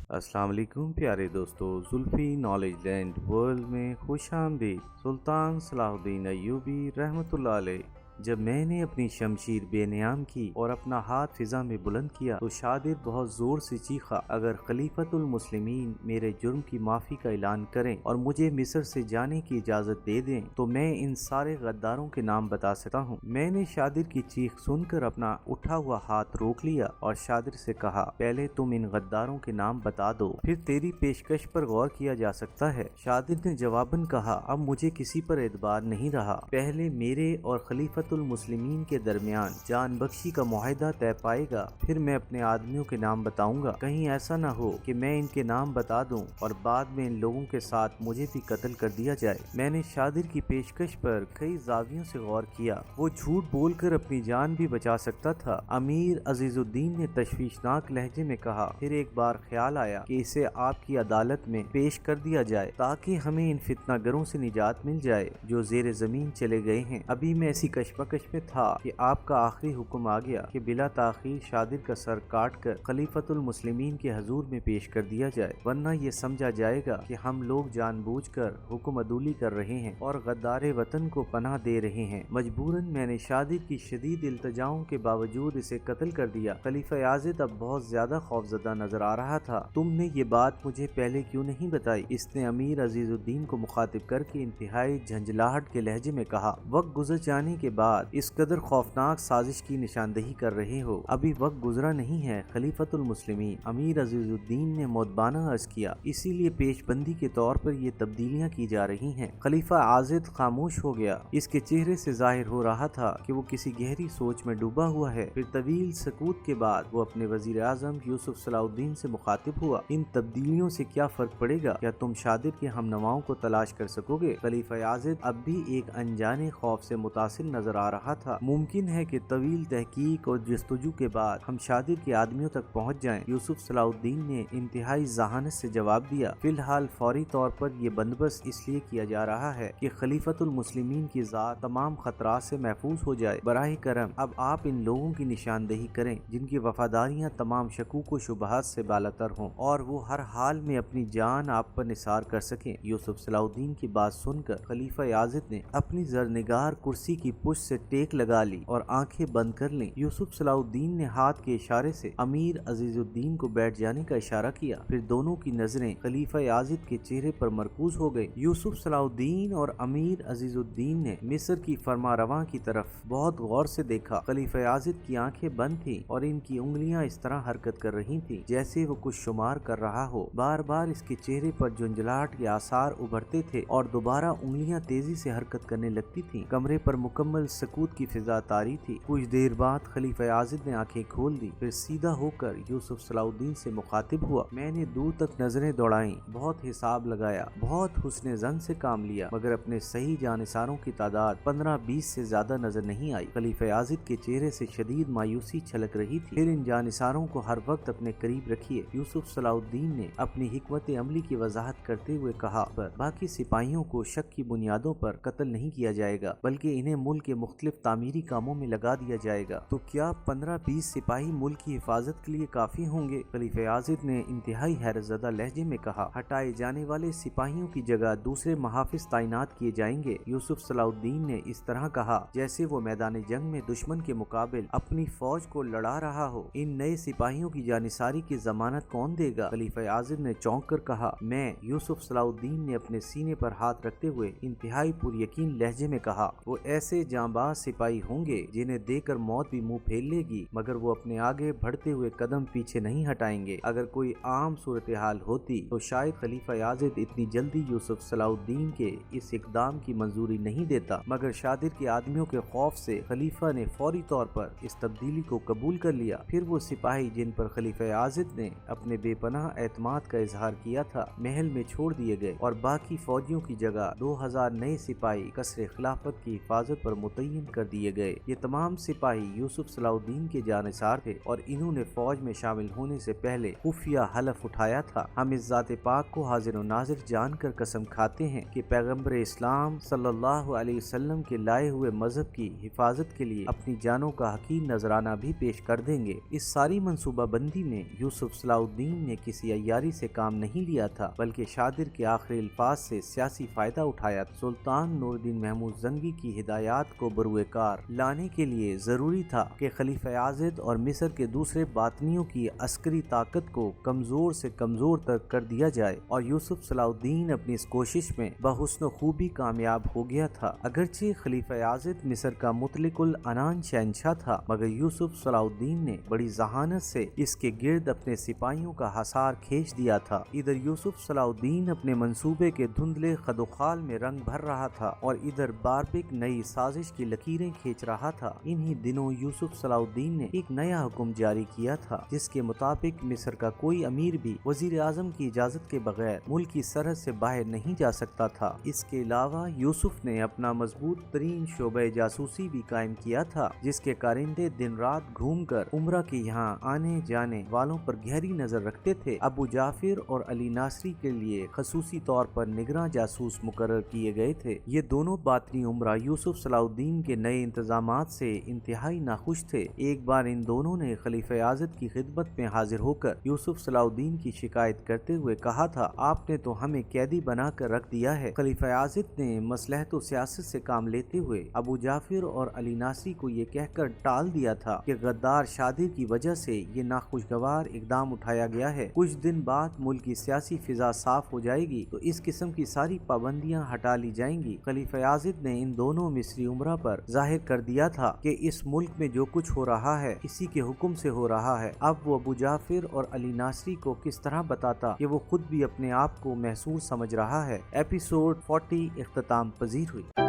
अस्सलाम वालेकुम प्यारे दोस्तों, जुल्फी नॉलेज लैंड वर्ल्ड में खुश आमदीद। सुल्तान सलाहुद्दीन अय्यूबी रहमतुल्लाह अलैह। जब मैंने अपनी शमशीर बेनियाम की और अपना हाथ फिजा में बुलंद किया तो शादिर बहुत जोर से चीखा, अगर खलीफतुल मुस्लिमीन मेरे जुर्म की माफी का ऐलान करें और मुझे मिस्र से जाने की इजाजत दे दें तो मैं इन सारे गद्दारों के नाम बता सकता हूँ। मैंने शादिर की चीख सुनकर अपना उठा हुआ हाथ रोक लिया और शादिर से कहा, पहले तुम इन गद्दारों के नाम बता दो, फिर तेरी पेशकश पर गौर किया जा सकता है। शादिर ने जवाबन कहा, अब मुझे किसी पर एतबार नहीं रहा। पहले मेरे और खलीफतुल मुस्लिमीन के दरमियान जान बख्शी का मुआहिदा तय पाएगा, फिर मैं अपने आदमियों के नाम बताऊंगा। कहीं ऐसा न हो कि मैं इनके नाम बता दूं और बाद में इन लोगों के साथ मुझे भी कत्ल कर दिया जाए। मैंने शादिर की पेशकश पर कई जावियों से गौर किया। वो झूठ बोलकर अपनी जान भी बचा सकता था। अमीर अजीजुद्दीन ने तशवीशनाक लहजे में कहा, फिर एक बार ख्याल आया कि इसे आपकी अदालत में पेश कर दिया जाए ताकि हमें इन फितनागरों से निजात मिल जाए जो जेर जमीन चले गए हैं। अभी मैं ऐसी कशमकश में था कि आपका आखिरी हुक्म आ गया कि बिला ताखीर शादिर का सर काट कर खलीफतुल मुस्लिमीन के हजूर में पेश कर दिया जाए, वरना ये समझा जाएगा कि हम लोग जानबूझकर हुक्म अदूली कर रहे हैं और गद्दारे वतन को पनाह दे रहे हैं। मजबूरन मैंने शादिर की शदीद इल्तजाओं के बावजूद इसे कत्ल कर दिया। खलीफा याजिद अब बहुत ज्यादा खौफजदा नजर आ रहा था। तुमने ये बात मुझे पहले क्यों नहीं बताई? इसने अमीर अजीजुद्दीन को मुखातिब करके इंतहाई झंझलाहट के लहजे में कहा, वक्त गुजर जाने के बाद इस कदर खौफनाक साजिश की निशानदेही कर रहे हो, अभी वक्त गुजरा नहीं है खलीफतुल मुस्लिमीन। अमीर अजीजुद्दीन ने मोदबाना अर्ज किया, इसीलिए पेशबंदी के तौर पर ये तब्दीलियां की जा रही हैं। खलीफा आजिद खामोश हो गया। इसके चेहरे से जाहिर हो रहा था कि वो किसी गहरी सोच में डूबा हुआ है। फिर तवील सकूत के बाद वो अपने वजीर आजम यूसुफ सलाहुद्दीन से मुखातिब हुआ, इन तब्दीलियों से क्या फर्क पड़ेगा? क्या तुम शादिर के हमनवाओं को तलाश कर सकोगे? खलीफा आजिद अब भी एक अनजाने खौफ से मुतासिर नजर आ रहा था। मुमकिन है कि तवील तहकीक और जस्तजू के बाद हम शादिर के आदमियों तक पहुंच जाएं। यूसुफ सलाहुद्दीन ने इंतहाई जहानत से जवाब दिया, फिलहाल फौरी तौर पर यह बंदोबस्त इसलिए किया जा रहा है कि खलीफतुल मुस्लिमीन की जात तमाम खतरात से महफूज हो जाए। बराह करम अब आप इन लोगों की निशानदेही करें जिनकी वफादारियां तमाम शकूक व शुबहात से बालातर हों और वो हर हाल में अपनी जान आप पर निसार कर सकें। यूसुफ सलाहुद्दीन की बात सुनकर खलीफा याजिद ने अपनी जरनिगार कुर्सी की पुष्ट से टेक लगा ली और आंखें बंद कर लीं। यूसुफ सलाहुद्दीन ने हाथ के इशारे से अमीर अजीजुद्दीन को बैठ जाने का इशारा किया। फिर दोनों की नजरें खलीफा याजिद के चेहरे पर मरकूज हो गई। यूसुफ सलाहुद्दीन और अमीर अजीजुद्दीन ने मिस्र की फरमारवां की तरफ बहुत गौर से देखा। खलीफा याजिद की आंखें बंद थीं और इनकी उंगलियां इस तरह हरकत कर रही थीं जैसे वो कुछ शुमार कर रहा हो। बार बार इसके चेहरे पर झुंझलाहट के आसार उभरते थे और दोबारा उंगलियां तेजी से हरकत करने लगती थीं। कमरे पर मुकम्मल सकूत की फिजा तारी थी। कुछ देर बाद खलीफा याजिद ने आंखें खोल दी, फिर सीधा होकर यूसुफ सलाहुद्दीन से मुखातिब हुआ। मैंने दूर तक नजरें दौड़ाई, बहुत हिसाब लगाया, बहुत हुस्ने जन से काम लिया, मगर अपने सही जानिसारों की तादाद 15-20 से ज्यादा नजर नहीं आई। खलीफा याजिद के चेहरे से शदीद मायूसी छलक रही थी। फिर इन जानिसारों को हर वक्त अपने करीब रखिए। यूसुफ सलाहुद्दीन ने अपनी हिकमत अमली की वजाहत करते हुए कहा, पर बाकी सिपाहियों को शक की बुनियादों पर कत्ल नहीं किया जाएगा, बल्कि इन्हें मुल्क के मुख्तलिफ तामीरी कामों में लगा दिया जाएगा। तो क्या 15-20 सिपाही मुल्क की हिफाजत के लिए काफी होंगे? खलीफा याजिद ने इंतहाई हैरतज़दा लहजे में कहा, हटाए जाने वाले सिपाहियों की जगह दूसरे महाफिज तैनात किए जाएंगे। यूसुफ सलाहुद्दीन ने इस तरह कहा जैसे वो मैदान जंग में दुश्मन के मुकाबिल अपनी फौज को लड़ा रहा हो। इन नए सिपाहियों की जानिसारी की जमानत कौन देगा? खलीफा याजिद ने चौंक कर कहा, मैं। यूसुफ सलाहुद्दीन ने अपने सीने पर हाथ रखते हुए इंतहाई पुरयकीन लहजे में कहा, वो ऐसे जांबाज सिपाही होंगे जिन्हें देकर मौत भी मुंह फेर लेगी, मगर वो अपने आगे बढ़ते हुए कदम पीछे नहीं हटाएंगे। अगर कोई आम सूरत हाल होती तो शायद खलीफा याजिद इतनी जल्दी यूसुफ सलाहुद्दीन के इस इकदाम की मंजूरी नहीं देता, मगर शादिर के आदमियों के खौफ से खलीफा ने फौरी तौर पर इस तब्दीली को कबूल कर लिया। फिर वो सिपाही जिन पर खलीफा याजिद ने अपने बेपनाह एतमाद का इजहार किया था महल में छोड़ दिए गए और बाकी फौजियों की जगह 2000 नए सिपाही कसरे खिलाफत की हिफाजत पर متعین کر دیے گئے۔ یہ تمام سپاہی یوسف صلاح الدین کے جانثار تھے اور انہوں نے فوج میں شامل ہونے سے پہلے خفیہ حلف اٹھایا تھا۔ ہم اس ذات پاک کو حاضر و ناظر جان کر قسم کھاتے ہیں کہ پیغمبر اسلام صلی اللہ علیہ وسلم کے لائے ہوئے مذہب کی حفاظت کے لیے اپنی جانوں کا حقیر نذرانہ بھی پیش کر دیں گے۔ اس ساری منصوبہ بندی میں یوسف صلاح الدین نے کسی عیاری سے کام نہیں لیا تھا، بلکہ شادر کے آخری الفاظ سے سیاسی فائدہ اٹھایا۔ سلطان نور الدین محمود زنگی کی ہدایات کو بروئے کار لانے کے لیے ضروری تھا کہ خلیفہ آزد اور مصر کے دوسرے باطنیوں کی عسکری طاقت کو کمزور سے کمزور تک کر دیا جائے، اور یوسف صلاح الدین اپنی اس کوشش میں بحسن و خوبی کامیاب ہو گیا تھا۔ اگرچہ خلیفہ آزد مصر کا مطلق العنان شہنشاہ تھا، مگر یوسف صلاح الدین نے بڑی ذہانت سے اس کے گرد اپنے سپاہیوں کا حصار کھینچ دیا تھا۔ ادھر یوسف صلاح الدین اپنے منصوبے کے دھندلے خد و خال میں رنگ بھر رہا تھا اور ادھر باربک نئی سازش کی لکیریں کھینچ رہا تھا۔ انہی دنوں یوسف صلاح الدین نے ایک نیا حکم جاری کیا تھا، جس کے مطابق مصر کا کوئی امیر بھی وزیر اعظم کی اجازت کے بغیر ملک کی سرحد سے باہر نہیں جا سکتا تھا۔ اس کے علاوہ یوسف نے اپنا مضبوط ترین شعبہ جاسوسی بھی قائم کیا تھا، جس کے کارندے دن رات گھوم کر عمرہ کے یہاں آنے جانے والوں پر گہری نظر رکھتے تھے۔ ابو جعفر اور علی ناصری کے لیے خصوصی طور پر نگراں جاسوس مقرر کیے گئے تھے۔ یہ دونوں باطنی عمرہ یوسف صلاح الدین کے نئے انتظامات سے انتہائی ناخوش تھے۔ ایک بار ان دونوں نے خلیفہ آزد کی خدمت میں حاضر ہو کر یوسف صلاح الدین کی شکایت کرتے ہوئے کہا تھا، آپ نے تو ہمیں قیدی بنا کر رکھ دیا ہے۔ خلیفہ آزد نے مصلحت و سیاست سے کام لیتے ہوئے ابو جعفر اور علی ناصری کو یہ کہہ کر ٹال دیا تھا کہ غدار شادر کی وجہ سے یہ ناخوشگوار اقدام اٹھایا گیا ہے۔ کچھ دن بعد ملک کی سیاسی فضا صاف ہو جائے گی تو اس قسم کی ساری پابندیاں ہٹا لی جائیں گی۔ خلیفہ آزد نے ان دونوں مصری عمرہ پر ظاہر کر دیا تھا کہ اس ملک میں جو کچھ ہو رہا ہے اسی کے حکم سے ہو رہا ہے۔ اب وہ ابو جعفر اور علی ناصری کو کس طرح بتاتا کہ وہ خود بھی اپنے آپ کو محصور سمجھ رہا ہے۔ ایپیسوڈ 40 اختتام پذیر ہوئی۔